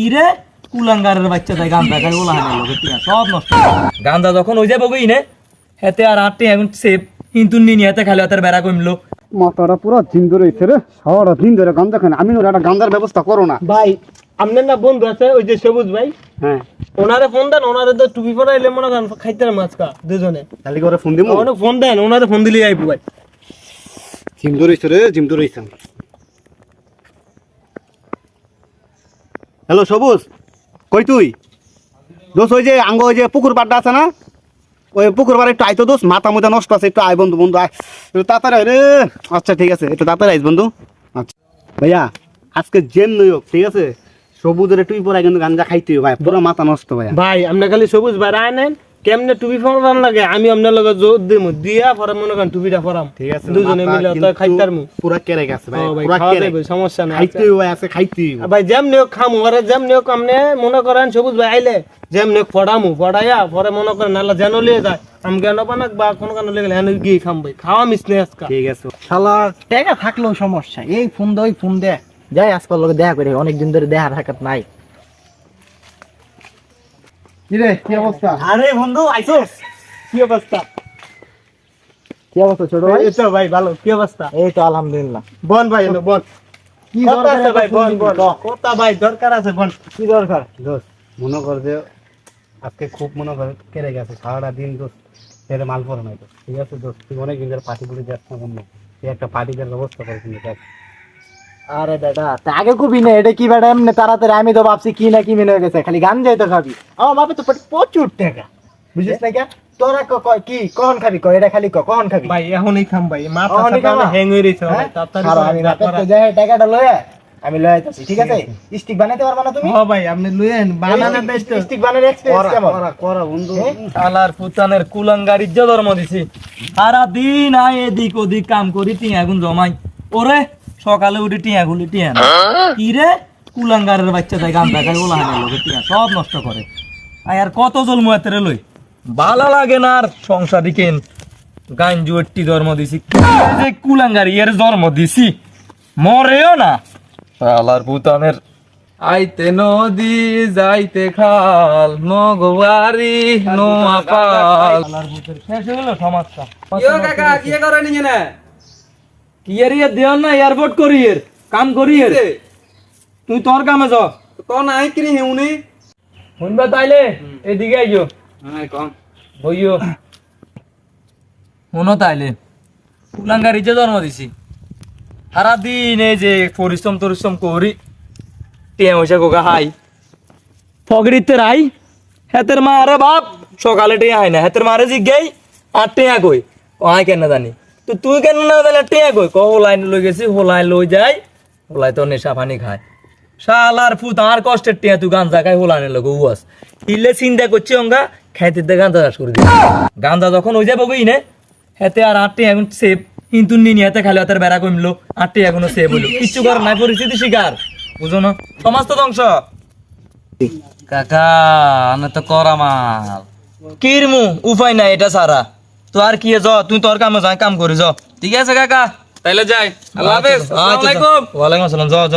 কিরে কুলাঙ্গারের বাচ্চা তাই গান্দা খাই ওলা হানে লোকে টিয়া সব নষ্ট গান্দা যখন ওই যাবো গই নে হেতে আর আটটি এখন সেফ কিন্তু নিনি হাতে খালি হাতের বেড়া কমলো মাথাটা পুরো দিন ধরে হইছে রে সারা দিন ধরে গান্দা খান আমি একটা গান্দার ব্যবস্থা করো না ভাই আপনার না বন্ধু আছে ওই যে সবুজ ভাই হ্যাঁ ওনারে ফোন দেন ওনারে তো টুপি পরাইলে মনে করেন খাইতে মাছকা দুজনে খালি করে ফোন দিমু ওনারে ফোন দেন ওনারে ফোন দিলেই আইবো ভাই জিম ধরে হইছে রে জিম ধরে হইছে হ্যালো সবুজ কই তুই দোষ ওই যে আঙ্গ ওই যে পুকুর পাড়টা আছে না ওই পুকুর পাড়ে একটু আইতো দোষ মাথা মুথা নষ্ট আছে একটু আয় বন্ধু বন্ধু আয় একটু তাড়াতাড়ি আয় রে আচ্ছা ঠিক আছে একটু তাড়াতাড়ি আইস বন্ধু আচ্ছা ভাইয়া আজকে জেন নই হোক ঠিক আছে সবুজের টুপি পরে কিন্তু গাঞ্জা খাইতে ভাই পুরো মাথা নষ্ট ভাইয়া ভাই আপনি খালি সবুজ ভাই রায় নেন কেমনে টুপি পরান লাগে আমি আপনার লগে জোর দিমু দিয়া পরে মনে করেন টুপিটা পরাম ঠিক আছে দুজনে মিলে তো খাইতার মু পুরো কেরে গেছে ভাই ভাই পুরো খাওয়া কেরে যাবে সমস্যা নাই খাইতে ভাই আছে খাইতে ভাই যেমনি হোক খামু আরে যেমনি হোক আপনি মনে করেন সবুজ ভাই আইলে যেমনি হোক পড়ামু পড়াইয়া পরে মনে করেন নালা যেন লিয়ে যায় আমি কেন বানাক বা কোন কারণে লেগে হেন গিয়ে খাম ভাই খাওয়া মিস নেই আজকে ঠিক আছে শালা টাকা থাকলেও সমস্যা এই ফোন দে ওই ফোন দে যাই আজকাল লোকে দেখা করে অনেকদিন ধরে দেখা সাক্ষাৎ নাই কি রে কি অবস্থা আরে বন্ধু আইছোস কি অবস্থা কি অবস্থা ছোট ভাই এই তো ভাই ভালো কি অবস্থা এই তো আলহামদুলিল্লাহ বল ভাই এনো বল কি কথা আছে ভাই বল বল ক। কথা ভাই দরকার আছে বল কি দরকার দোস্ত মনে কর যে আজকে খুব মনে কর কেড়ে গেছে সারাটা দিন দোস্ত ছেলে মাল পরে নাই তো ঠিক আছে দোস্ত তুই অনেক দিনের পার্টি করে যাস না বন্ধু তুই একটা পার্টি দেওয়ার ব্যবস্থা করে কিন্তু দেখ আরে বেটা তা আগে কবি না এটা কি বেটা এমনি তাড়াতাড়ি আমি তো ভাবছি কি না কি মিলে গেছে খালি গান যাই তো খাবি আমার বাপে তো প্রচুর টাকা বুঝিস না কে তোরা কি কখন খাবি ক এটা খালি কখন খাবি ভাই এখনই খাম ভাই মাথা এখনই সাথে খাবা? হ্যাং হয়ে রইছে ভাই হ্যাঁ? তাড়াতাড়ি খারাপ, আমি বাপের তো যাই টাকাটা লয়ে আমি লয়ে আইতাছি ঠিক আছে স্টিক বানাইতে পারবা না তুমি ও ভাই আপনি লইয়েন বানানা বেস্ট স্টিক বানানোর এক্সপেরিয়েন্স কেমন করা বন্ধু শালার পুতানের কুলাঙ্গার ইজ্জত ধর্ম দিছি সারা দিন আয় এদিক ওদিক কাম করি টিয়া গুন জমাই ওরে সকালে উঠে টিয়া গুলি টিয়া না কি রে কুলাঙ্গারের বাচ্চা তাই গান্দা খাই ওলা হানে লোকে টিয়া সব নষ্ট করে আর কত জল মুয়াতেরে লই ভালো লাগে না আর সংসারী কেন গাঞ্জু একটি জন্ম দিছি কি যে কুলাঙ্গার এর জন্ম দিছি মরেও না শালার পুতানের আইতে নদী যাইতে খাল মগবাড়ি নোয়াপাল শালার পুতের শেষ হলো সমাজটা ইয়ো কাকা কি করেন এখানে কি এর ইয়ে দেও না এয়ারপোর্ট করি এর কাম করি এর তুই তোর কামে যা কোন আই কিনি হেউনি শুনবা তাইলে এদিকে আইও হ্যাঁ কোন বইও শুনো তাইলে কুলাঙ্গারি যে জন্ম দিছি সারাদিন এই যে পরিশ্রম করি টিয়া পয়সা কোকা হাই ফগরিতে রাই হেতের মা আরে বাপ সকালে টিয়া হাই না হেতের মারে জিজ্ঞাই আর টিয়া কই ও হাই কেন জানি তো তুই কেন না তাহলে টিয়া কই ক হোলাই লই গেছি হোলাই লই যাই হোলাই তো নেশা পানি খায় শালার ফুত আর কষ্টের টিয়া তুই গাঞ্জা খাই হোলানে লোক উয়াস ইলে চিন্তা করছি অঙ্গা খাইতে দে গাঞ্জা চাষ করে দিই গাঞ্জা যখন ওই যাবো গই নে হেতে আর আটটি এখন সেফ কিন্তু নিনি হাতে খালি হাতের বেড়া কমলো আটটি এখনো সেফ হইলো কিচ্ছু করার নাই পরিস্থিতি শিকার বুঝো না সমাজ তো ধ্বংস কাকা আমি তো করা মাল কিরমু উপায় নাই এটা সারা তো আর কি য তুই তোর কামে যা কাম করে য ঠিক আছে কাকা তাইলে যাই আল্লাহ হাফেজ আসসালামু আলাইকুম ওয়ালাইকুম আসসালাম য